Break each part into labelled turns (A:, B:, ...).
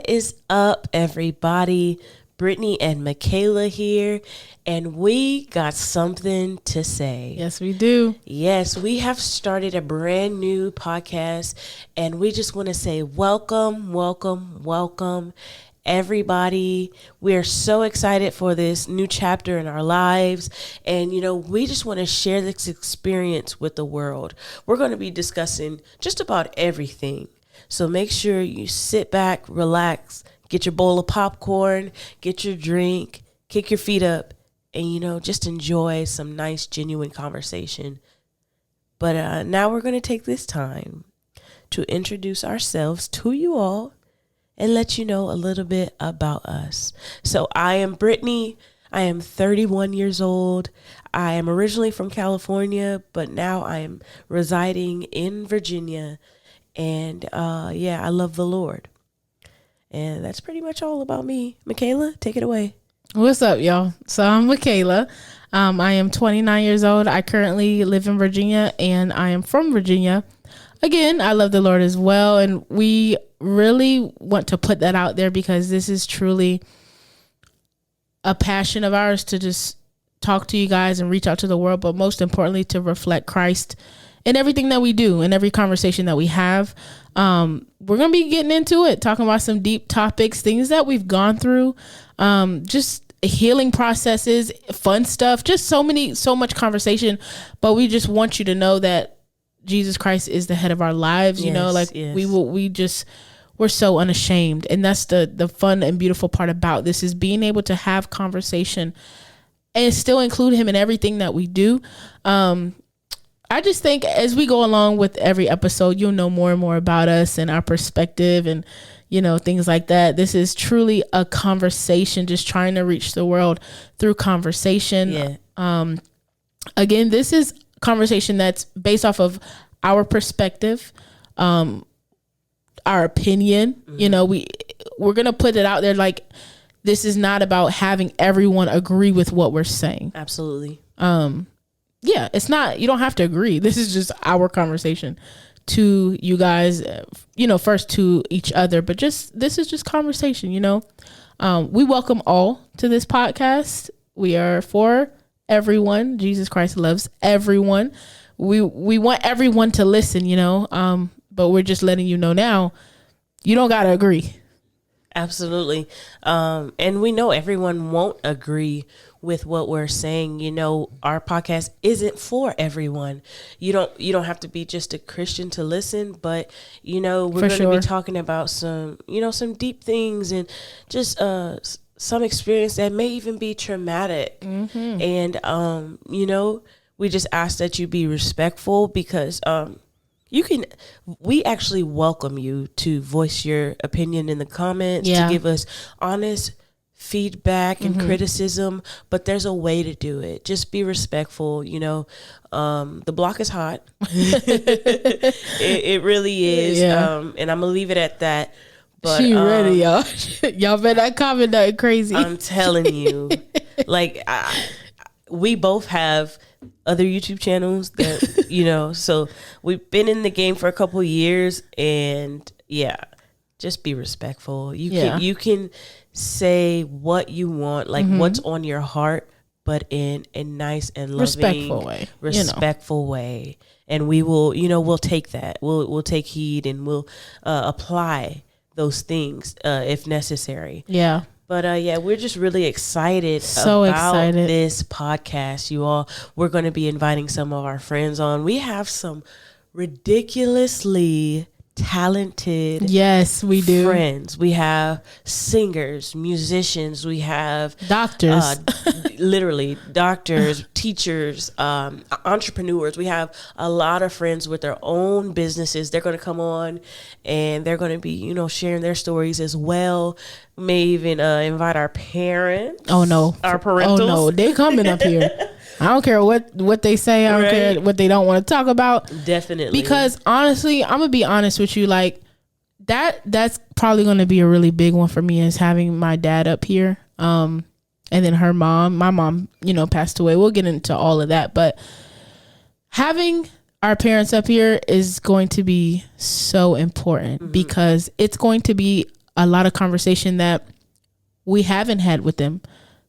A: What is up, everybody? Brittany and Michaela here, and we got something to say.
B: Yes, we do.
A: Yes, we have started a brand new podcast, and we just want to say welcome, everybody. We're so excited for this new chapter in our lives, and we just want to share this experience with the world. We're going to be discussing just about everything. So make sure you sit back, relax, get your bowl of popcorn, get your drink, kick your feet up, and, just enjoy some nice, genuine conversation. But now we're going to take this time to introduce ourselves to you all and let you know a little bit about us. So I am Brittany. I am 31 years old. I am originally from California, but now I am residing in Virginia. And I love the Lord. And that's pretty much all about me. Michaela, take it away.
B: What's up, y'all? So I'm Michaela. I am 29 years old. I currently live in Virginia, and I am from Virginia. Again, I love the Lord as well. And we really want to put that out there because this is truly a passion of ours to just talk to you guys and reach out to the world, but most importantly, to reflect Christ in everything that we do, in every conversation that we have. We're going to be getting into it, talking about some deep topics, things that we've gone through, just healing processes, fun stuff, just so much conversation. But we just want you to know that Jesus Christ is the head of our lives. Yes. We're so unashamed. And that's the fun and beautiful part about this, is being able to have conversation and still include him in everything that we do. I just think as we go along with every episode, you'll know more and more about us and our perspective and, things like that. This is truly a conversation, just trying to reach the world through conversation.
A: Yeah.
B: Again, this is conversation that's based off of our perspective, our opinion. Mm-hmm. We're going to put it out there. Like, this is not about having everyone agree with what we're saying.
A: Absolutely.
B: Yeah, it's not, you don't have to agree. This is just our conversation to you guys, first to each other, but this is just conversation, we welcome all to this podcast. We are for everyone. Jesus Christ loves everyone. We want everyone to listen, but we're just letting you know now, you don't got to agree.
A: Absolutely. And we know everyone won't agree with what we're saying. Our podcast isn't for everyone. You don't have to be just a Christian to listen, but we're going to be talking about some deep things and just some experience that may even be traumatic. Mm-hmm. And we just ask that you be respectful, because we actually welcome you to voice your opinion in the comments, to give us honest feedback and criticism, but there's a way to do it. Just be respectful. The block is hot. it really is. Yeah. And I'm gonna leave it at that. But
B: she ready, y'all. Y'all better not comment nothing crazy.
A: I'm telling you, we both have other YouTube channels that, so we've been in the game for a couple of years, and just be respectful. You can say what you want, what's on your heart, but in a nice and loving, respectful way. And we will, we'll take that. We'll take heed, and we'll apply those things if necessary.
B: Yeah.
A: But we're just really excited about this podcast, you all. We're going to be inviting some of our friends on. We have some ridiculously talented friends. We have singers, musicians, we have
B: doctors,
A: literally doctors, teachers, entrepreneurs. We have a lot of friends with their own businesses. They're going to come on, and they're going to be sharing their stories as well. May even invite our parents.
B: Oh no,
A: our parentals. Oh no,
B: they coming up here. I don't care what they say. I don't care what they don't want to talk about.
A: Definitely.
B: Because honestly, I'm going to be honest with you. That's probably going to be a really big one for me, is having my dad up here. And then my mom, passed away. We'll get into all of that. But having our parents up here is going to be so important, because it's going to be a lot of conversation that we haven't had with them.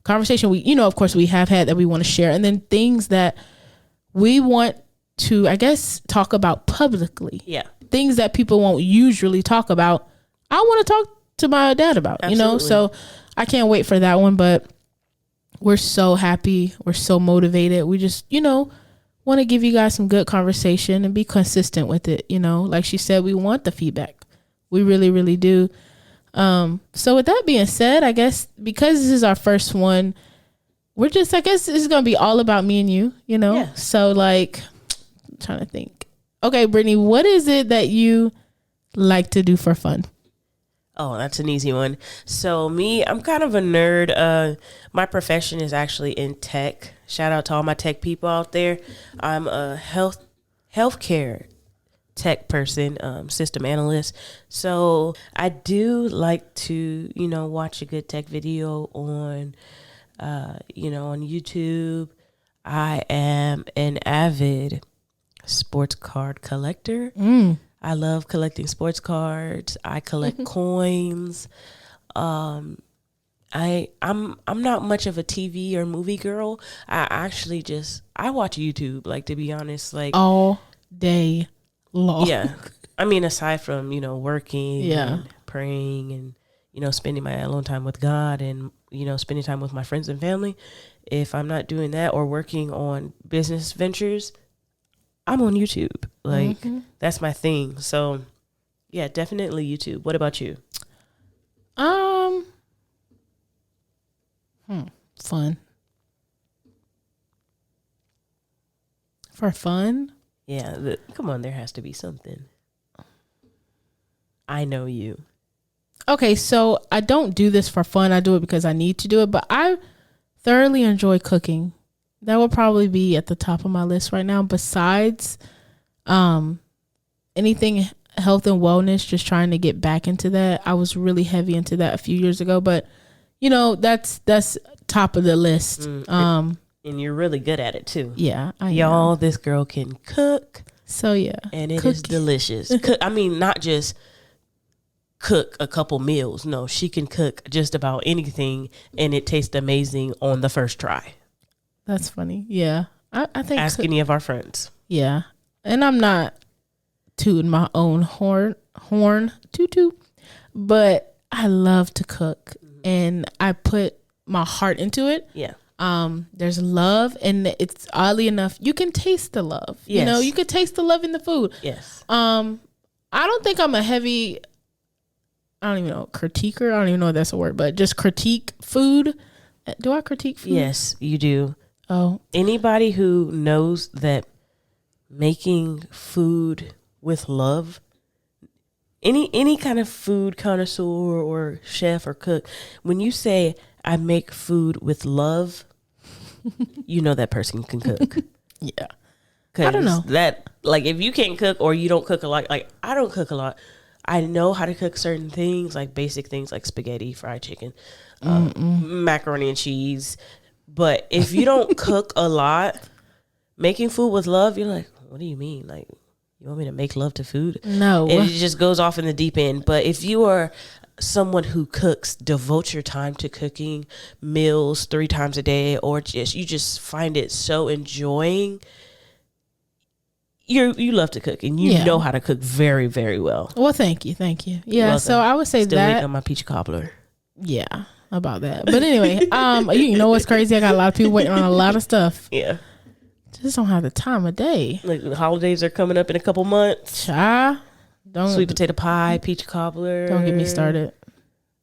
B: Conversation we, of course we have had that we want to share. And then things that we want to, I guess, talk about publicly.
A: Yeah.
B: Things that people won't usually talk about. I want to talk to my dad about,
A: Absolutely.
B: So I can't wait for that one, but we're so happy. We're so motivated. We just, want to give you guys some good conversation and be consistent with it. Like she said, we want the feedback. We really, really do. So with that being said, I guess because this is our first one, I guess this is going to be all about me and you,
A: Yeah.
B: So like, I'm trying to think. Okay, Brittany, what is it that you like to do for fun?
A: Oh, that's an easy one. So me, I'm kind of a nerd. My profession is actually in tech. Shout out to all my tech people out there. I'm a healthcare tech person, system analyst. So I do like to, watch a good tech video on, on YouTube. I am an avid sports card collector. I love collecting sports cards. I collect coins. I'm not much of a TV or movie girl. I watch YouTube, like, to be honest, like
B: all day long.
A: Yeah. I mean, aside from, working and praying and, spending my alone time with God and, spending time with my friends and family, if I'm not doing that or working on business ventures, I'm on YouTube. Like, that's my thing. So, yeah, definitely YouTube. What about you?
B: Fun. For fun?
A: Yeah, come on, there has to be something. I know you.
B: Okay, so I don't do this for fun. I do it because I need to do it, but I thoroughly enjoy cooking. That would probably be at the top of my list right now. Besides anything health and wellness, just trying to get back into that. I was really heavy into that a few years ago, but that's top of the list.
A: And you're really good at it too.
B: Yeah,
A: Y'all, this girl can cook.
B: So yeah,
A: and it is delicious. I mean, not just cook a couple meals. No, she can cook just about anything, and it tastes amazing on the first try.
B: That's funny. Yeah, I think.
A: Ask any of our friends.
B: Yeah, and I'm not tooting my own horn, toot, but I love to cook, and I put my heart into it.
A: Yeah.
B: There's love, and it's oddly enough, you can taste the love.
A: Yes.
B: You can taste the love in the food.
A: Yes.
B: I don't think I'm a heavy, I don't even know, critiquer. I don't even know if that's a word, but just critique food. Do I critique food?
A: Yes, you do.
B: Oh.
A: Anybody who knows that making food with love, any kind of food connoisseur or chef or cook, when you say I make food with love, that person can cook.
B: Yeah. I don't know.
A: That, like, if you can't cook or you don't cook a lot, like, I don't cook a lot. I know how to cook certain things, like basic things like spaghetti, fried chicken, macaroni and cheese. But if you don't cook a lot, making food with love, you're like, what do you mean? Like, you want me to make love to food?
B: No.
A: And it just goes off in the deep end. But if you are someone who cooks, devote your time to cooking meals 3 times a day, or you just find it so enjoying, you love to cook, and you know how to cook very, very well.
B: Well, thank you. Yeah, so I would say
A: Still
B: that.
A: waiting on my peach cobbler.
B: Yeah, about that. But anyway, you know what's crazy? I got a lot of people waiting on a lot of stuff.
A: Yeah.
B: Just don't have the time of day.
A: Like, the holidays are coming up in a couple months. Sweet potato pie, peach cobbler.
B: Don't get me started.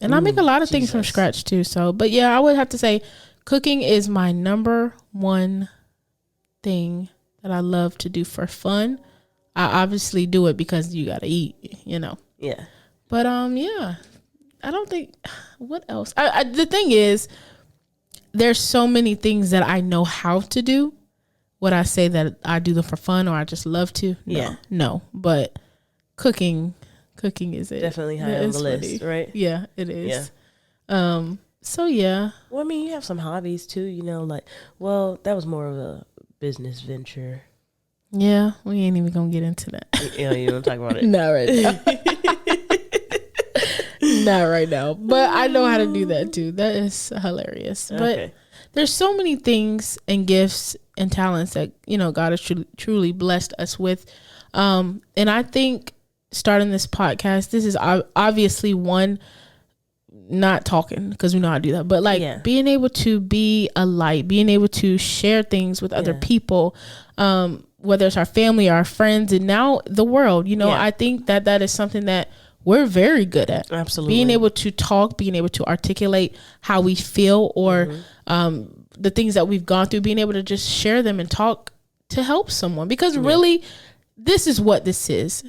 B: And I make a lot of things from scratch too. So, but yeah, I would have to say cooking is my number one thing that I love to do for fun. I obviously do it because you got to eat,
A: Yeah.
B: But yeah, I don't think, what else? The thing is, there's so many things that I know how to do. Would I say that I do them for fun or I just love to? No. But cooking is it.
A: Definitely high on the list, right?
B: Yeah, it is. Yeah. So yeah.
A: Well, I mean, you have some hobbies too, that was more of a business venture.
B: Yeah, we ain't even gonna get into that.
A: You don't talk about it.
B: No, right now. Not right now, but I know how to do that too. That is hilarious.
A: Okay.
B: But there's so many things and gifts and talents that, God has truly blessed us with. And I think starting this podcast, this is obviously one, not talking because we know how to do that, but like being able to be a light, being able to share things with other people, whether it's our family, our friends, and now the world, I think that is something that we're very good at.
A: Absolutely.
B: Being able to talk, being able to articulate how we feel or the things that we've gone through, being able to just share them and talk to help someone. Because really, this is what this is.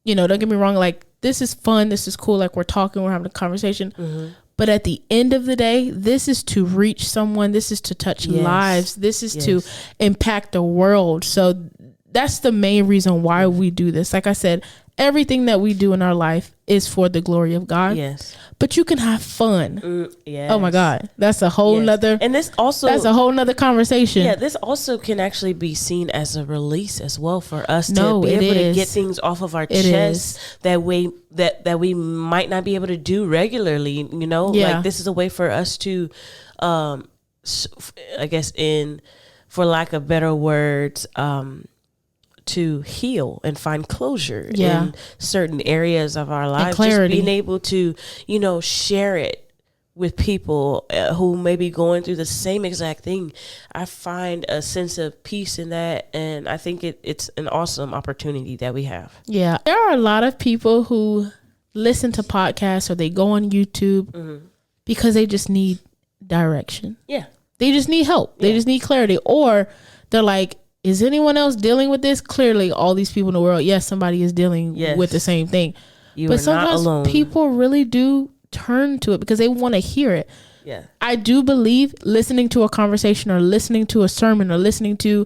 B: Don't get me wrong. Like, this is fun. This is cool. Like, we're talking, we're having a conversation. But at the end of the day, this is to reach someone. This is to touch lives. This is to impact the world. So that's the main reason why we do this. Like I said, everything that we do in our life is for the glory of God.
A: Yes.
B: But you can have fun.
A: Yes.
B: Oh my God. That's a whole nother,
A: and this also,
B: that's a whole nother conversation.
A: Yeah. This also can actually be seen as a release as well for us to be able to get things off of our chest that we might not be able to do regularly, like this is a way for us to, I guess for lack of better words, to heal and find closure in certain areas of our lives. Just being able to, share it with people who may be going through the same exact thing. I find a sense of peace in that. And I think it's an awesome opportunity that we have.
B: Yeah. There are a lot of people who listen to podcasts or they go on YouTube because they just need direction. Yeah. They just need help. They just need clarity. Or they're like, is anyone else dealing with this? Clearly, all these people in the world, somebody is dealing with the same thing. But sometimes people really do turn to it because they want to hear it. Yeah, I do believe listening to a conversation or listening to a sermon or listening to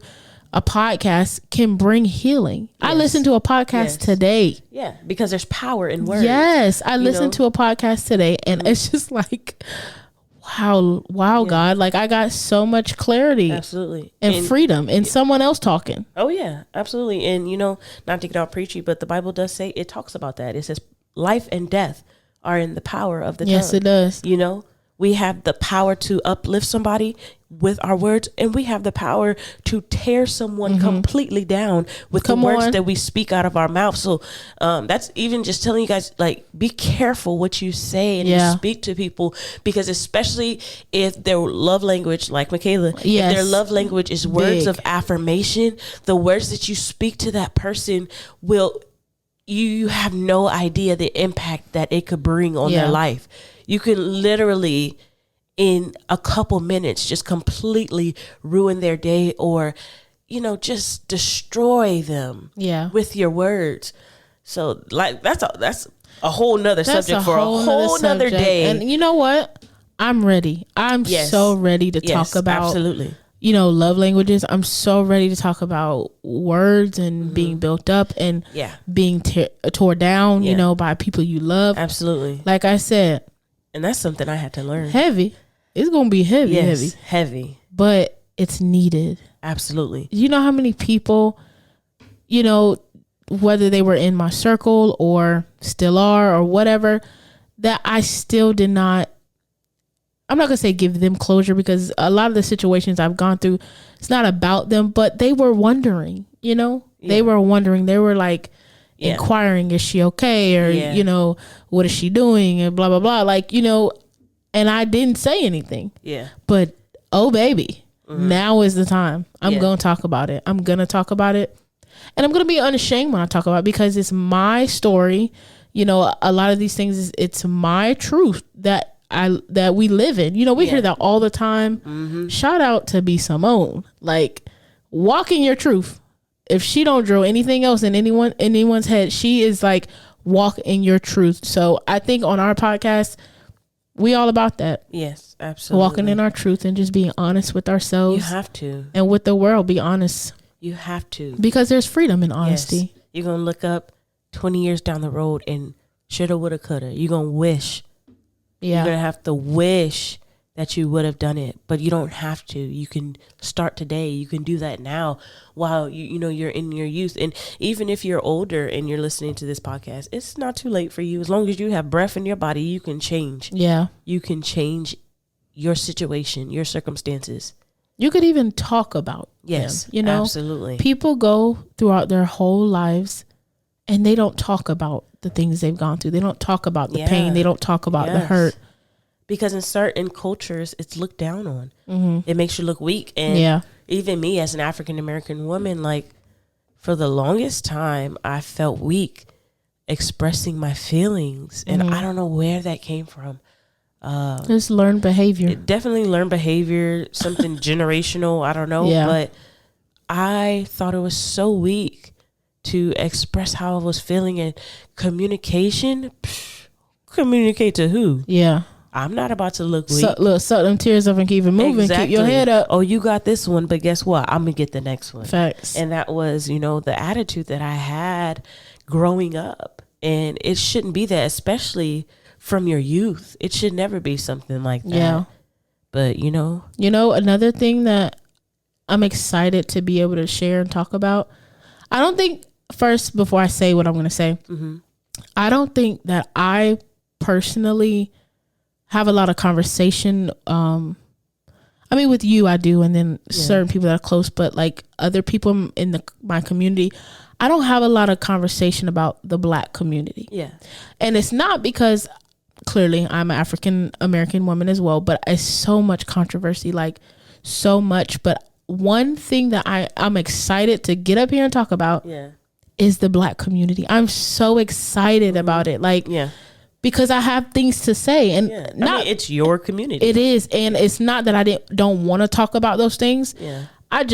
B: a podcast can bring healing. I listened to a podcast today. Yeah,
A: because there's power in words.
B: Yes, I listened to a podcast today, and it's just like, wow, God, like I got so much clarity. Absolutely. And freedom in someone else talking.
A: Oh yeah, absolutely. And not to get all preachy, but the Bible does say, it talks about that. It says life and death are in the power of the tongue.
B: Yes, it does.
A: We have the power to uplift somebody with our words, and we have the power to tear someone completely down with the words that we speak out of our mouth. So that's even just telling you guys, like, be careful what you say and you speak to people, because especially if their love language, like Michaela, if their love language is words of affirmation, the words that you speak to that person you have no idea the impact that it could bring on their life. You can literally, in a couple minutes, just completely ruin their day or, just destroy them with your words. So, like, that's a whole nother subject for a whole nother day.
B: And you know what? I'm ready. I'm so ready to talk about,
A: absolutely,
B: love languages. I'm so ready to talk about words and being built up and being tore down, by people you love.
A: Absolutely.
B: Like I said.
A: And that's something I had to learn.
B: Heavy. It's going to be heavy. But it's needed.
A: Absolutely.
B: You know how many people, whether they were in my circle or still are or whatever, that I still did not, I'm not going to say give them closure, because a lot of the situations I've gone through, it's not about them, but they were wondering, they were wondering. They were like, inquiring, is she okay? Or, what is she doing? And blah, blah, blah. Like, and I didn't say anything. Yeah. But, oh, baby, now is the time. I'm going to talk about it. I'm going to talk about it. And I'm going to be unashamed when I talk about it, because it's my story. A lot of these things, it's my truth that we live in. We hear that all the time. Shout out to B. Simone. Like, walk in your truth. If she don't drill anything else in anyone's head, she is like, walk in your truth. So I think on our podcast, we all about that.
A: Yes, absolutely.
B: Walking in our truth and just being honest with ourselves.
A: You have to.
B: And with the world, be honest.
A: You have to.
B: Because there's freedom in honesty. Yes.
A: You're going to look up 20 years down the road and shoulda, woulda, coulda. You're going to wish. Yeah. You're going to have to wish that you would have done it, but you don't have to. You can start today. You can do that now while you're in your youth. And even if you're older and you're listening to this podcast, it's not too late for you. As long as you have breath in your body, you can change.
B: Yeah.
A: You can change your situation, your circumstances.
B: You could even talk about
A: yes,
B: them,
A: absolutely.
B: People go throughout their whole lives and they don't talk about the things they've gone through. They don't talk about the pain. They don't talk about the hurt.
A: Because in certain cultures, it's looked down on. Mm-hmm. It makes you look weak. And even me as an African-American woman, like for the longest time, I felt weak expressing my feelings. And I don't know where that came from.
B: Just learned behavior.
A: Definitely learned behavior, something generational. I don't know.
B: Yeah.
A: But I thought it was so weak to express how I was feeling. And communication, communicate to who?
B: Yeah.
A: I'm not about to look weak.
B: Suck them tears up and keep it moving. Exactly. Keep your head up.
A: Oh, you got this one, but guess what? I'm going to get the next one.
B: Facts.
A: And that was, the attitude that I had growing up. And it shouldn't be that, especially from your youth. It should never be something like that. Yeah. But,
B: another thing that I'm excited to be able to share and talk about. I don't think, first, before I say what I'm going to say, I don't think that I personally have a lot of conversation. With you, I do. And then certain people that are close, but like other people in my community, I don't have a lot of conversation about the Black community. Yeah. And it's not because clearly I'm an African American woman as well, but it's so much controversy, like so much. But one thing that I'm excited to get up here and talk about is the Black community. I'm so excited about it. Like, because I have things to say, and
A: it's your community.
B: It is. And it's not that I don't want to talk about those things. Yeah. I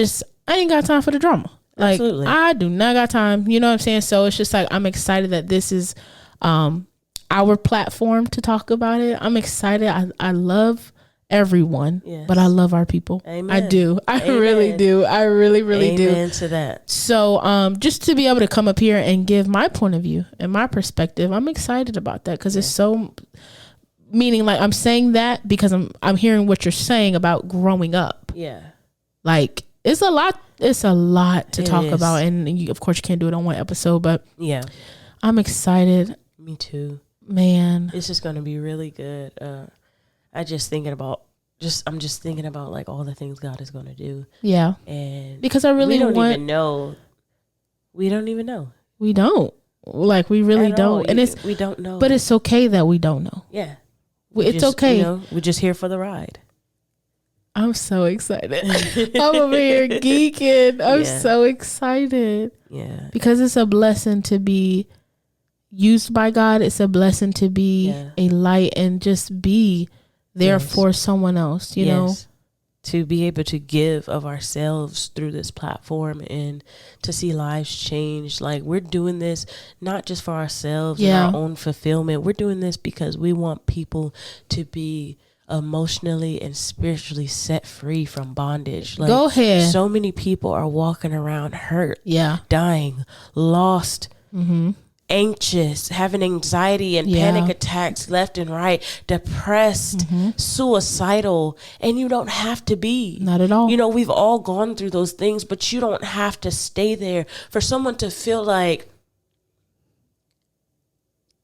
B: ain't got time for the drama. Like, absolutely. I do not got time. You know what I'm saying? So it's just like, I'm excited that this is our platform to talk about it. I'm excited. I love everyone, but I love our people. Amen. I do. I really do. I really, really do.
A: Amen to that.
B: So just to be able to come up here and give my point of view and my perspective, I'm excited about that because it's so, meaning like I'm saying that because I'm hearing what you're saying about growing up. Yeah. Like it's a lot to talk about, and of course you can't do it on one episode, but I'm excited.
A: Me too.
B: Man.
A: It's just going to be really good. I'm just thinking about like all the things God is going to do. Yeah. And
B: because I really
A: don't even know. We don't even know.
B: We don't. Like we really don't. And
A: we don't know.
B: But it's okay that we don't know.
A: Yeah.
B: It's okay.
A: We're just here for the ride.
B: I'm so excited. I'm over here geeking. I'm so excited. Yeah. Because it's a blessing to be used by God. It's a blessing to be a light and just be there for someone else, you know,
A: to be able to give of ourselves through this platform and to see lives change. Like we're doing this not just for ourselves and our own fulfillment. We're doing this because we want people to be emotionally and spiritually set free from bondage. Like,
B: go ahead.
A: So many people are walking around hurt, dying, lost, anxious, having anxiety and panic attacks left and right, depressed, suicidal, and you don't have to be.
B: Not at all.
A: We've all gone through those things, but you don't have to stay there. For someone to feel like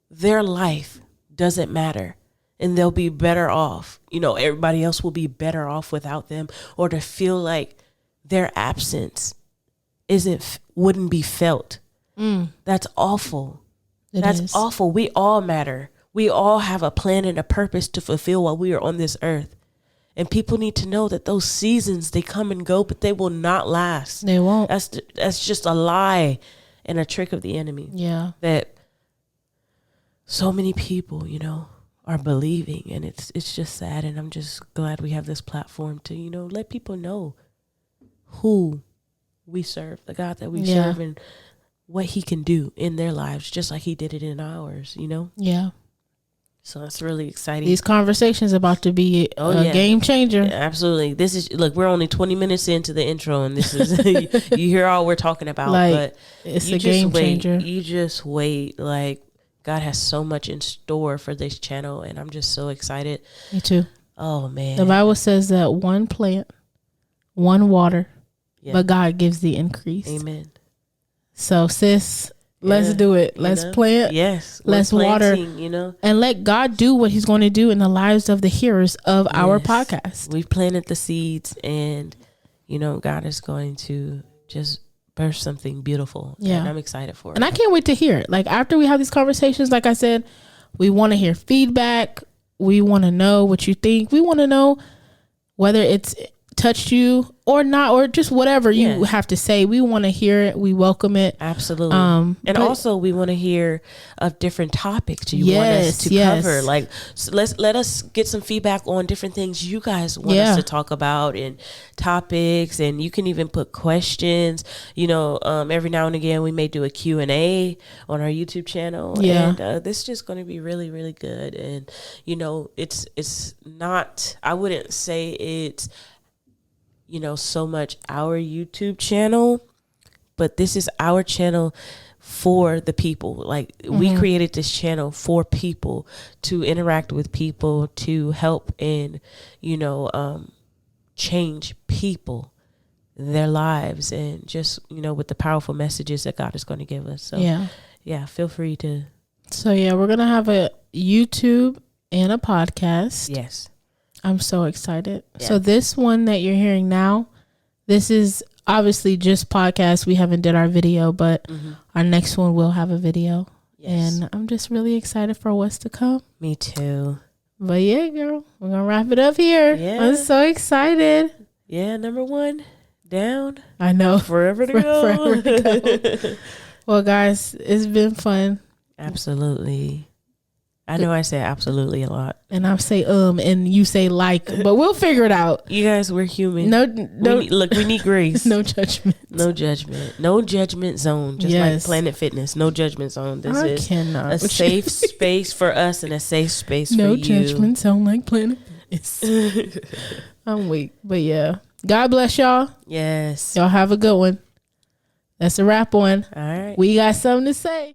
A: their life doesn't matter and they'll be better off, everybody else will be better off without them, or to feel like their absence wouldn't be felt. That's awful. That's awful. We all matter. We all have a plan and a purpose to fulfill while we are on this earth. And people need to know that those seasons, they come and go, but they will not last.
B: They won't.
A: That's just a lie and a trick of the enemy. Yeah. That so many people, are believing, and it's just sad. And I'm just glad we have this platform to, let people know who we serve, the God that we serve, and what he can do in their lives, just like he did it in ours, Yeah. So that's really exciting.
B: These conversations about to be a game changer.
A: Yeah, absolutely. We're only 20 minutes into the intro, and this is, you hear all we're talking about, but
B: it's a game changer.
A: You just wait. Like, God has so much in store for this channel, and I'm just so excited.
B: Me too.
A: Oh man.
B: The Bible says that one plant, one water,
A: Yeah.
B: but God gives the increase.
A: Amen.
B: So sis, let's
A: Yeah,
B: do it.
A: you
B: Let's
A: know?
B: plant.
A: Yes.
B: Let's
A: We're
B: water.
A: planting, you know.
B: And let God do what he's going to do in the lives of the hearers of our
A: Yes.
B: podcast.
A: We've planted the seeds, and you know, God is going to just birth something beautiful.
B: Yeah.
A: And I'm excited for it.
B: And I can't wait to hear it. Like after we have these conversations, like I said, we want to hear feedback. We want to know what you think. We want to know whether it's touched you or not, or just whatever you have to say. We want to hear it. We welcome it.
A: Absolutely. And also we want to hear of different topics you want us to cover. Like, so let us get some feedback on different things you guys want us to talk about, and topics, and you can even put questions. You know, every now and again we may do a Q&A on our YouTube channel. And this is just going to be really, really good. And you know, it's not, I wouldn't say it's, you know, so much our YouTube channel, but this is our channel for the people. Like we created this channel for people, to interact with people, to help and, you know, change people, their lives, and just, you know, with the powerful messages that God is going to give us. So yeah, feel free to.
B: So yeah, we're going to have a YouTube and a podcast.
A: Yes.
B: I'm so excited.
A: Yeah.
B: So this one that you're hearing now, this is obviously just podcast. We haven't did our video, but our next one will have a video. Yes. And I'm just really excited for what's to come.
A: Me too.
B: But yeah, girl, we're going to wrap it up here. Yeah. I'm so excited.
A: Yeah, number 1 down.
B: I know.
A: Forever to go.
B: Forever to go. Well, guys, it's been fun.
A: Absolutely. I know I say absolutely a lot.
B: And I say and you say like, but we'll figure it out.
A: You guys, we're human.
B: No,
A: we need grace.
B: No judgment.
A: No judgment. No judgment zone. Just like Planet Fitness. No judgment zone. This is a safe space for us and a safe space for you.
B: No judgment zone like Planet Fitness. I'm weak. But yeah. God bless y'all.
A: Yes.
B: Y'all have a good one. That's a wrap on.
A: All right.
B: We got something to say.